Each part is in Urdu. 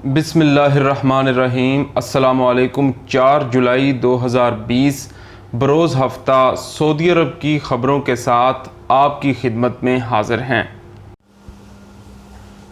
بسم اللہ الرحمن الرحیم۔ السلام علیکم۔ 4 جولائی 2020 بروز ہفتہ سعودی عرب کی خبروں کے ساتھ آپ کی خدمت میں حاضر ہیں۔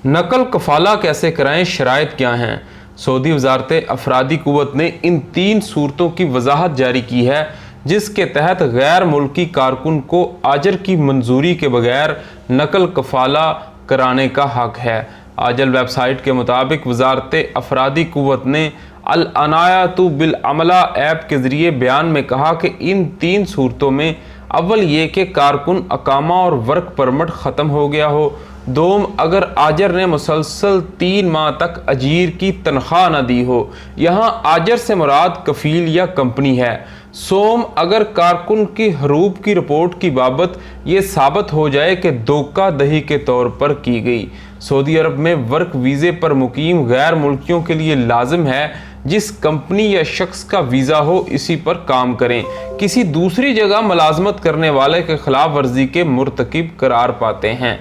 نقل کفالہ کیسے کرائیں، شرائط کیا ہیں؟ سعودی وزارت افرادی قوت نے ان 3 صورتوں کی وضاحت جاری کی ہے جس کے تحت غیر ملکی کارکن کو آجر کی منظوری کے بغیر نقل کفالہ کرانے کا حق ہے۔ آجل ویب سائٹ کے مطابق وزارت افرادی قوت نے العنایۃ بالعملہ ایپ کے ذریعے بیان میں کہا کہ ان 3 صورتوں میں اول یہ کہ کارکن اقامہ اور ورک پرمٹ ختم ہو گیا ہو، دوم اگر آجر نے مسلسل 3 ماہ تک اجیر کی تنخواہ نہ دی ہو، یہاں آجر سے مراد کفیل یا کمپنی ہے، سوم اگر کارکن کی حروب کی رپورٹ کی بابت یہ ثابت ہو جائے کہ دھوکہ دہی کے طور پر کی گئی۔ سعودی عرب میں ورک ویزے پر مقیم غیر ملکیوں کے لیے لازم ہے جس کمپنی یا شخص کا ویزا ہو اسی پر کام کریں، کسی دوسری جگہ ملازمت کرنے والے کے خلاف ورزی کے مرتکب قرار پاتے ہیں۔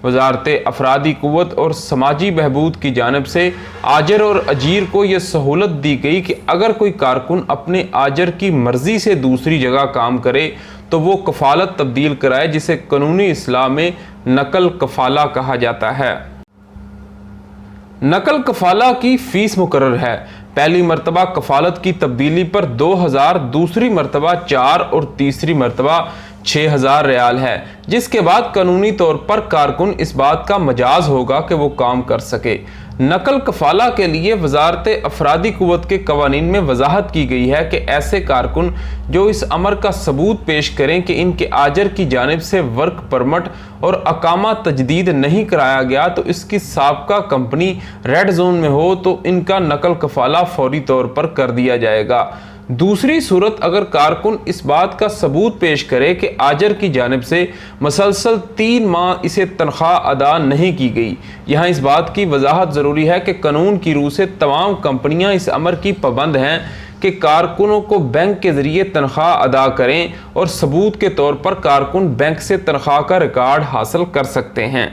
وزارت افرادی قوت اور سماجی بہبود کی جانب سے آجر اور اجیر کو یہ سہولت دی گئی کہ اگر کوئی کارکن اپنے آجر کی مرضی سے دوسری جگہ کام کرے تو وہ کفالت تبدیل کرائے، جسے قانونی اصطلاح میں نقل کفالہ کہا جاتا ہے۔ نقل کفالہ کی فیس مقرر ہے۔ پہلی مرتبہ کفالت کی تبدیلی پر 2000، دوسری مرتبہ 4 اور تیسری مرتبہ 6000 ریال ہے، جس کے بعد قانونی طور پر کارکن اس بات کا مجاز ہوگا کہ وہ کام کر سکے۔ نقل کفالہ کے لیے وزارت افرادی قوت کے قوانین میں وضاحت کی گئی ہے کہ ایسے کارکن جو اس امر کا ثبوت پیش کریں کہ ان کے آجر کی جانب سے ورک پرمٹ اور اقامہ تجدید نہیں کرایا گیا تو اس کی سابقہ کمپنی ریڈ زون میں ہو تو ان کا نقل کفالہ فوری طور پر کر دیا جائے گا۔ دوسری صورت اگر کارکن اس بات کا ثبوت پیش کرے کہ آجر کی جانب سے مسلسل 3 ماہ اسے تنخواہ ادا نہیں کی گئی۔ یہاں اس بات کی وضاحت ضروری ہے کہ قانون کی روح سے تمام کمپنیاں اس امر کی پابند ہیں کہ کارکنوں کو بینک کے ذریعے تنخواہ ادا کریں اور ثبوت کے طور پر کارکن بینک سے تنخواہ کا ریکارڈ حاصل کر سکتے ہیں۔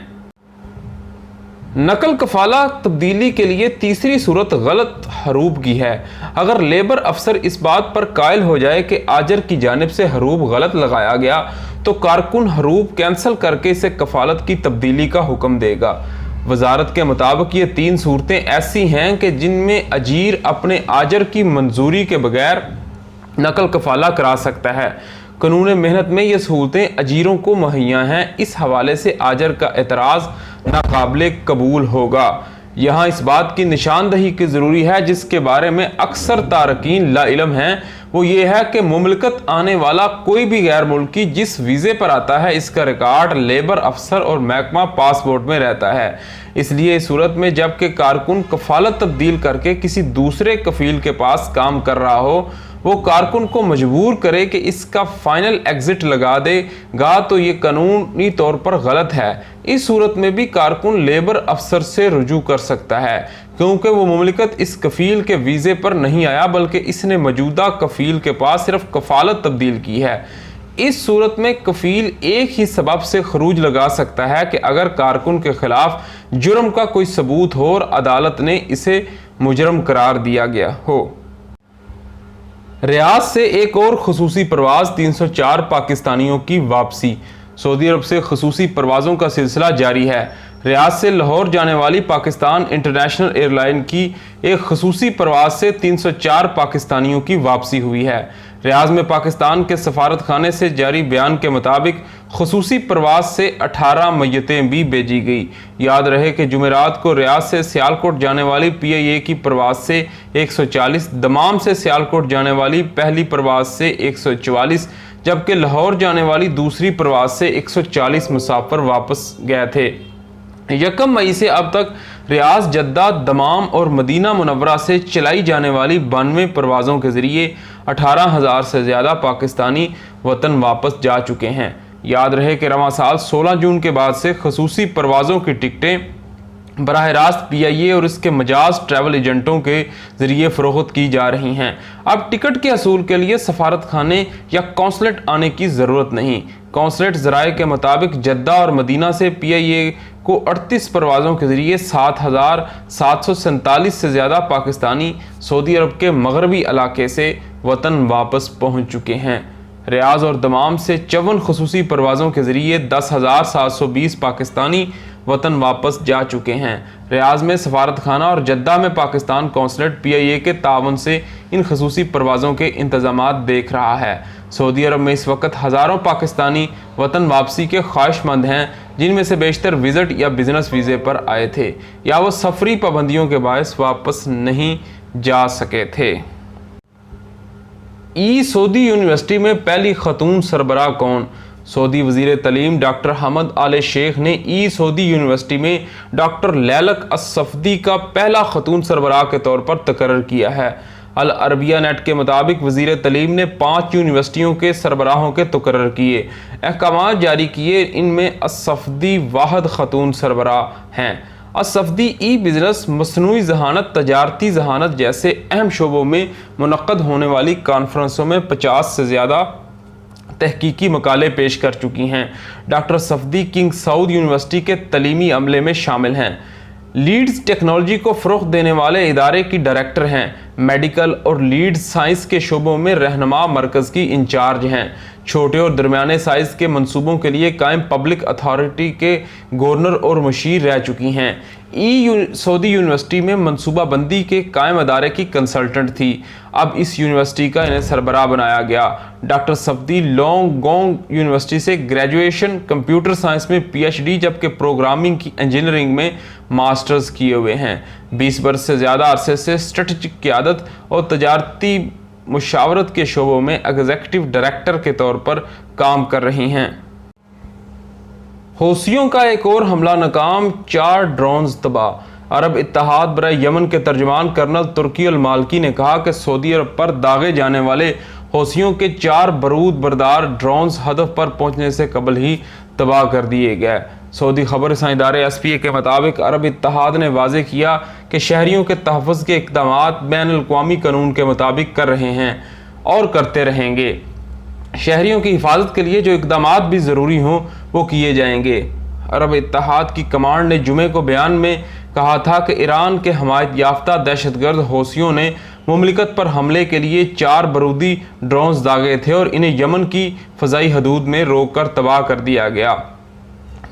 نقل کفالہ تبدیلی کے لیے تیسری صورت غلط حروب کی ہے۔ اگر لیبر افسر اس بات پر قائل ہو جائے کہ آجر کی جانب سے حروب غلط لگایا گیا تو کارکن حروب کینسل کر کے اسے کفالت کی تبدیلی کا حکم دے گا۔ وزارت کے مطابق یہ 3 صورتیں ایسی ہیں کہ جن میں اجیر اپنے آجر کی منظوری کے بغیر نقل کفالہ کرا سکتا ہے۔ قانون محنت میں یہ سہولتیں اجیروں کو مہیا ہیں، اس حوالے سے آجر کا اعتراض ناقابل قبول ہوگا۔ یہاں اس بات کی نشاندہی کی ضروری ہے جس کے بارے میں اکثر تارکین لا علم ہیں، وہ یہ ہے کہ مملکت آنے والا کوئی بھی غیر ملکی جس ویزے پر آتا ہے اس کا ریکارڈ لیبر افسر اور محکمہ پاسپورٹ میں رہتا ہے۔ اس لیے اس صورت میں جب کہ کارکن کفالت تبدیل کر کے کسی دوسرے کفیل کے پاس کام کر رہا ہو، وہ کارکن کو مجبور کرے کہ اس کا فائنل ایگزٹ لگا دے گا تو یہ قانونی طور پر غلط ہے۔ اس صورت میں بھی کارکن لیبر افسر سے رجوع کر سکتا ہے کیونکہ وہ مملکت اس کفیل کے ویزے پر نہیں آیا بلکہ اس نے موجودہ کفیل کے پاس صرف کفالت تبدیل کی ہے۔ اس صورت میں کفیل ایک ہی سبب سے خروج لگا سکتا ہے کہ اگر کارکن کے خلاف جرم کا کوئی ثبوت ہو اور عدالت نے اسے مجرم قرار دیا گیا ہو۔ ریاض سے ایک اور خصوصی پرواز، 304 پاکستانیوں کی واپسی۔ سعودی عرب سے خصوصی پروازوں کا سلسلہ جاری ہے۔ ریاض سے لاہور جانے والی پاکستان انٹرنیشنل ایئر لائن کی ایک خصوصی پرواز سے 304 پاکستانیوں کی واپسی ہوئی ہے۔ ریاض میں پاکستان کے سفارت خانے سے جاری بیان کے مطابق خصوصی پرواز سے 18 میتیں بھی بھیجی گئی۔ یاد رہے کہ جمعرات کو ریاض سے سیالکوٹ جانے والی PIA کی پرواز سے 140، دمام سے سیالکوٹ جانے والی پہلی پرواز سے 144، جبکہ لاہور جانے والی دوسری پرواز سے 140 مسافر واپس گئے تھے۔ 1 مئی سے اب تک ریاض، جدہ، دمام اور مدینہ منورہ سے چلائی جانے والی 92 پروازوں کے ذریعے 18,000 سے زیادہ پاکستانی وطن واپس جا چکے ہیں۔ یاد رہے کہ رواں سال 16 جون کے بعد سے خصوصی پروازوں کی ٹکٹیں براہ راست PIA اور اس کے مجاز ٹریول ایجنٹوں کے ذریعے فروخت کی جا رہی ہیں۔ اب ٹکٹ کے حصول کے لیے سفارت خانے یا قونصلیٹ آنے کی ضرورت نہیں۔ قونصلیٹ ذرائع کے مطابق جدہ اور مدینہ سے PIA کو 38 پروازوں کے ذریعے 7,747 سے زیادہ پاکستانی سعودی عرب کے مغربی علاقے سے وطن واپس پہنچ چکے ہیں۔ ریاض اور دمام سے 54 خصوصی پروازوں کے ذریعے 10,720 پاکستانی وطن واپس جا چکے ہیں۔ ریاض میں سفارت خانہ اور جدہ میں پاکستان قونصلیٹ PIA کے تعاون سے ان خصوصی پروازوں کے انتظامات دیکھ رہا ہے۔ سعودی عرب میں اس وقت ہزاروں پاکستانی وطن واپسی کے خواہش مند ہیں، جن میں سے بیشتر وزٹ یا بزنس ویزے پر آئے تھے یا وہ سفری پابندیوں کے باعث واپس نہیں جا سکے تھے۔ سعودی یونیورسٹی میں پہلی خاتون سربراہ کون؟ سعودی وزیر تعلیم ڈاکٹر حمد آل شیخ نے سعودی یونیورسٹی میں ڈاکٹر لیلک الصفدی کا پہلا خاتون سربراہ کے طور پر تقرر کیا ہے۔ العربیہ نیٹ کے مطابق وزیر تعلیم نے 5 یونیورسٹیوں کے سربراہوں کے تقرر کیے، احکامات جاری کیے۔ ان میں الصفدی واحد خاتون سربراہ ہیں۔ الصفدی بزنس، مصنوعی ذہانت، تجارتی ذہانت جیسے اہم شعبوں میں منعقد ہونے والی کانفرنسوں میں 50 سے زیادہ تحقیقی مقالے پیش کر چکی ہیں۔ ڈاکٹر صفدی کنگ سعود یونیورسٹی کے تعلیمی عملے میں شامل ہیں۔ لیڈز ٹیکنالوجی کو فروغ دینے والے ادارے کی ڈائریکٹر ہیں۔ میڈیکل اور لیڈز سائنس کے شعبوں میں رہنما مرکز کی انچارج ہیں۔ چھوٹے اور درمیانے سائز کے منصوبوں کے لیے قائم پبلک اتھارٹی کے گورنر اور مشیر رہ چکی ہیں۔ سعودی یونیورسٹی میں منصوبہ بندی کے قائم ادارے کی کنسلٹنٹ تھی۔ اب اس یونیورسٹی کا انہیں سربراہ بنایا گیا۔ ڈاکٹر صفدی لانگ گونگ یونیورسٹی سے گریجویشن کمپیوٹر سائنس میں PhD جبکہ پروگرامنگ کی انجینئرنگ میں ماسٹرز کیے ہوئے ہیں۔ 20 برس سے زیادہ عرصے سے اسٹریٹجک قیادت اور تجارتی مشاورت کے شعبوں میں ایگزیکٹو ڈائریکٹر کے طور پر کام کر رہی ہیں۔ حوثیوں کا ایک اور حملہ ناکام، 4 ڈرونز تباہ۔ عرب اتحاد برائے یمن کے ترجمان کرنل ترکی المالکی نے کہا کہ سعودی عرب پر داغے جانے والے حوثیوں کے 4 بارود بردار ڈرونز ہدف پر پہنچنے سے قبل ہی تباہ کر دیے گئے۔ سعودی خبر رساں ادارے SPA کے مطابق عرب اتحاد نے واضح کیا کہ شہریوں کے تحفظ کے اقدامات بین الاقوامی قانون کے مطابق کر رہے ہیں اور کرتے رہیں گے۔ شہریوں کی حفاظت کے لیے جو اقدامات بھی ضروری ہوں وہ کیے جائیں گے۔ عرب اتحاد کی کمانڈ نے جمعے کو بیان میں کہا تھا کہ ایران کے حمایت یافتہ دہشت گرد حوثیوں نے مملکت پر حملے کے لیے 4 بارودی ڈرونز داغے تھے اور انہیں یمن کی فضائی حدود میں روک کر تباہ کر دیا گیا۔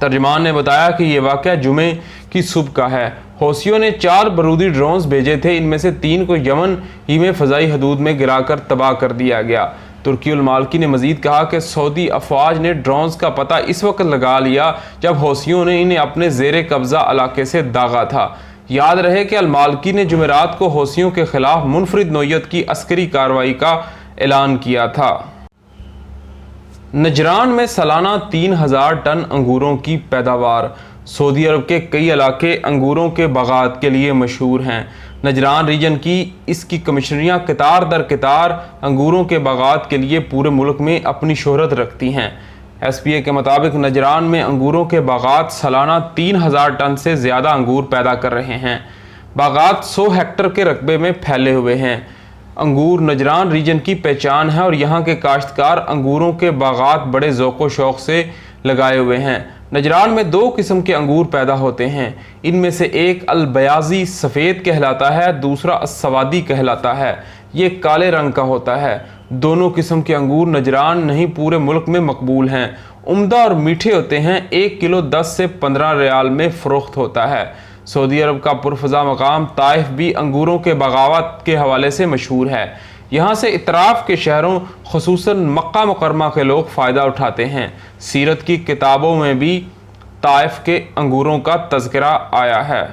ترجمان نے بتایا کہ یہ واقعہ جمعے کی صبح کا ہے۔ حوثیوں نے 4 بارودی ڈرونز بھیجے تھے، ان میں سے 3 کو یمن ہی میں فضائی حدود میں گرا کر تباہ کر دیا گیا۔ ترکی المالکی نے مزید کہا کہ سعودی افواج نے ڈرونز کا پتہ اس وقت لگا لیا جب حوثیوں نے انہیں اپنے زیر قبضہ علاقے سے داغا تھا۔ یاد رہے کہ المالکی نے جمعرات کو حوثیوں کے خلاف منفرد نوعیت کی عسکری کارروائی کا اعلان کیا تھا۔ نجران میں سالانہ 3000 ٹن انگوروں کی پیداوار۔ سعودی عرب کے کئی علاقے انگوروں کے باغات کے لیے مشہور ہیں۔ نجران ریجن کی اس کی کمشنریاں قطار در قطار انگوروں کے باغات کے لیے پورے ملک میں اپنی شہرت رکھتی ہیں۔ SPA کے مطابق نجران میں انگوروں کے باغات سالانہ 3000 ٹن سے زیادہ انگور پیدا کر رہے ہیں۔ باغات 100 ہیکٹر کے رقبے میں پھیلے ہوئے ہیں۔ انگور نجران ریجن کی پہچان ہے اور یہاں کے کاشتکار انگوروں کے باغات بڑے ذوق و شوق سے لگائے ہوئے ہیں۔ نجران میں 2 قسم کے انگور پیدا ہوتے ہیں، ان میں سے ایک البیاضی سفید کہلاتا ہے، دوسرا السوادی کہلاتا ہے، یہ کالے رنگ کا ہوتا ہے۔ دونوں قسم کے انگور نجران نہیں پورے ملک میں مقبول ہیں، عمدہ اور میٹھے ہوتے ہیں۔ 1 کلو 10 سے 15 ریال میں فروخت ہوتا ہے۔ سعودی عرب کا پرفضا مقام طائف بھی انگوروں کے باغات کے حوالے سے مشہور ہے۔ یہاں سے اطراف کے شہروں خصوصاً مکہ مکرمہ کے لوگ فائدہ اٹھاتے ہیں۔ سیرت کی کتابوں میں بھی طائف کے انگوروں کا تذکرہ آیا ہے۔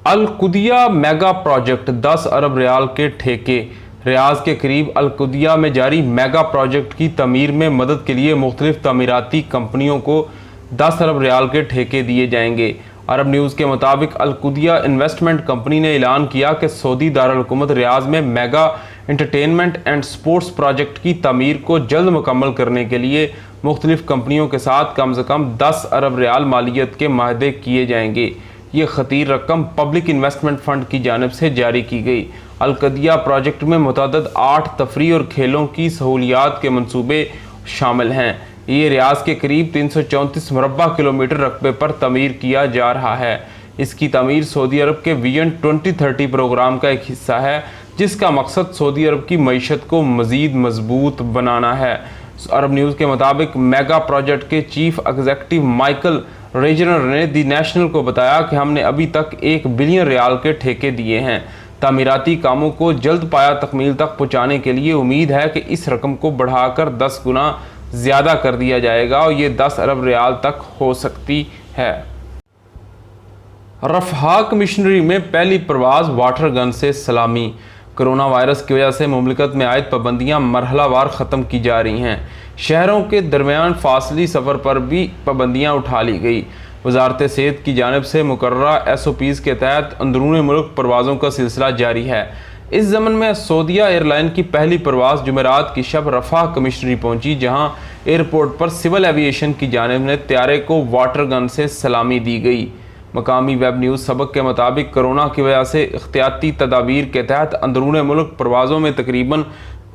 القدیہ میگا پروجیکٹ 10 ارب ریال کے ٹھیکے۔ ریاض کے قریب القدیہ میں جاری میگا پروجیکٹ کی تعمیر میں مدد کے لیے مختلف تعمیراتی کمپنیوں کو 10 ارب ریال کے ٹھیکے دیے جائیں گے۔ عرب نیوز کے مطابق القدیہ انویسٹمنٹ کمپنی نے اعلان کیا کہ سعودی دارالحکومت ریاض میں mega entertainment and sports project کی تعمیر کو جلد مکمل کرنے کے لیے مختلف کمپنیوں کے ساتھ کم سے کم 10 ارب ریال مالیت کے معاہدے کیے جائیں گے۔ یہ خطیر رقم پبلک انویسٹمنٹ فنڈ کی جانب سے جاری کی گئی۔ القدیہ پروجیکٹ میں متعدد 8 تفریح اور کھیلوں کی سہولیات کے منصوبے شامل ہیں۔ یہ ریاض کے قریب 334 مربع کلومیٹر رقبے پر تعمیر کیا جا رہا ہے۔ اس کی تعمیر سعودی عرب کے ویژن 2030 پروگرام کا ایک حصہ ہے، جس کا مقصد سعودی عرب کی معیشت کو مزید مضبوط بنانا ہے۔ عرب نیوز کے مطابق میگا پروجیکٹ کے چیف ایگزیکٹو مائیکل ریجنر نے دی نیشنل کو بتایا کہ ہم نے ابھی تک 1 بلین ریال کے ٹھیکے دیے ہیں۔ تعمیراتی کاموں کو جلد پایا تکمیل تک پہنچانے کے لیے امید ہے کہ اس رقم کو بڑھا کر 10 گنا زیادہ کر دیا جائے گا اور یہ 10 ارب ریال تک ہو سکتی ہے۔ رفح کمشنری میں پہلی پرواز واٹر گن سے سلامی۔ کرونا وائرس کی وجہ سے مملکت میں عائد پابندیاں مرحلہ وار ختم کی جا رہی ہیں۔ شہروں کے درمیان فاصلی سفر پر بھی پابندیاں اٹھا لی گئی۔ وزارت صحت کی جانب سے مقررہ SOPs کے تحت اندرون ملک پروازوں کا سلسلہ جاری ہے۔ اس ضمن میں سعودیہ ایئر لائن کی پہلی پرواز جمعرات کی شب رفح کمشنری پہنچی، جہاں ایئرپورٹ پر سول ایوی ایشن کی جانب سے طیارے کو واٹر گن سے سلامی دی گئی۔ مقامی ویب نیوز سبق کے مطابق کرونا کی وجہ سے احتیاطی تدابیر کے تحت اندرون ملک پروازوں میں تقریباً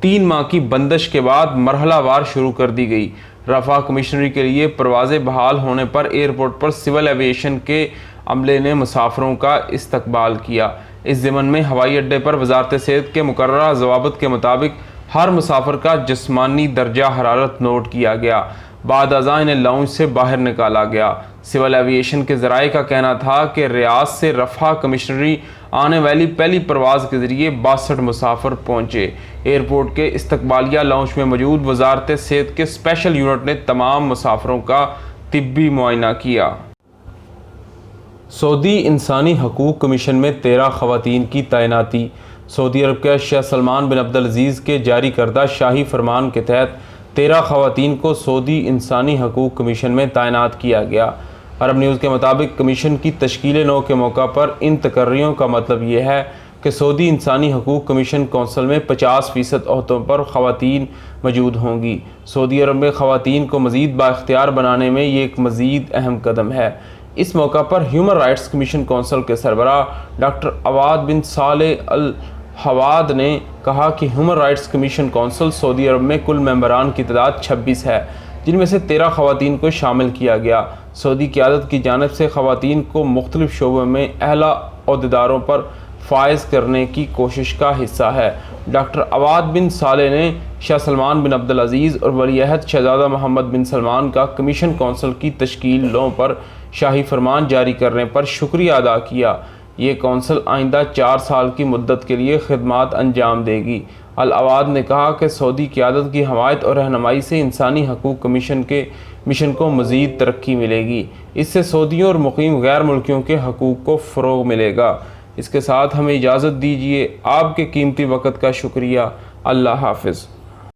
3 ماہ کی بندش کے بعد مرحلہ وار شروع کر دی گئی۔ رفح کمشنری کے لیے پروازیں بحال ہونے پر ایئرپورٹ پر سول ایوی ایشن کے عملے نے مسافروں کا استقبال کیا۔ اس ضمن میں ہوائی اڈے پر وزارت صحت کے مقررہ ضوابط کے مطابق ہر مسافر کا جسمانی درجہ حرارت نوٹ کیا گیا۔ بعد ازاں انہیں لاؤنج سے باہر نکالا گیا۔ سول ایوی ایشن کے ذرائع کا کہنا تھا کہ ریاض سے رفح کمشنری آنے والی پہلی پرواز کے ذریعے 62 مسافر پہنچے۔ ایئرپورٹ کے استقبالیہ لاؤنج میں موجود وزارت صحت کے اسپیشل یونٹ نے تمام مسافروں کا طبی معائنہ کیا۔ سعودی انسانی حقوق کمیشن میں 13 خواتین کی تعیناتی۔ سعودی عرب کے شاہ سلمان بن عبدالعزیز کے جاری کردہ شاہی فرمان کے تحت 13 خواتین کو سعودی انسانی حقوق کمیشن میں تعینات کیا گیا۔ عرب نیوز کے مطابق کمیشن کی تشکیل نو کے موقع پر ان تقرریوں کا مطلب یہ ہے کہ سعودی انسانی حقوق کمیشن کونسل میں 50% عہدوں پر خواتین موجود ہوں گی۔ سعودی عرب میں خواتین کو مزید بااختیار بنانے میں یہ ایک مزید اہم قدم ہے۔ اس موقع پر ہیومن رائٹس کمیشن کونسل کے سربراہ ڈاکٹر عواد بن صالح الحواد نے کہا کہ ہیومن رائٹس کمیشن کونسل سعودی عرب میں کل ممبران کی تعداد 26 ہے، جن میں سے 13 خواتین کو شامل کیا گیا۔ سعودی قیادت کی جانب سے خواتین کو مختلف شعبوں میں اعلیٰ عہدیداروں پر فائز کرنے کی کوشش کا حصہ ہے۔ ڈاکٹر عواد بن صالح نے شاہ سلمان بن عبدالعزیز اور ولی عہد شہزادہ محمد بن سلمان کا کمیشن کونسل کی تشکیل نو پر شاہی فرمان جاری کرنے پر شکریہ ادا کیا۔ یہ کونسل آئندہ 4 سال کی مدت کے لیے خدمات انجام دے گی۔ العواد نے کہا کہ سعودی قیادت کی حمایت اور رہنمائی سے انسانی حقوق کمیشن کے مشن کو مزید ترقی ملے گی۔ اس سے سعودیوں اور مقیم غیر ملکیوں کے حقوق کو فروغ ملے گا۔ اس کے ساتھ ہمیں اجازت دیجیے۔ آپ کے قیمتی وقت کا شکریہ۔ اللہ حافظ۔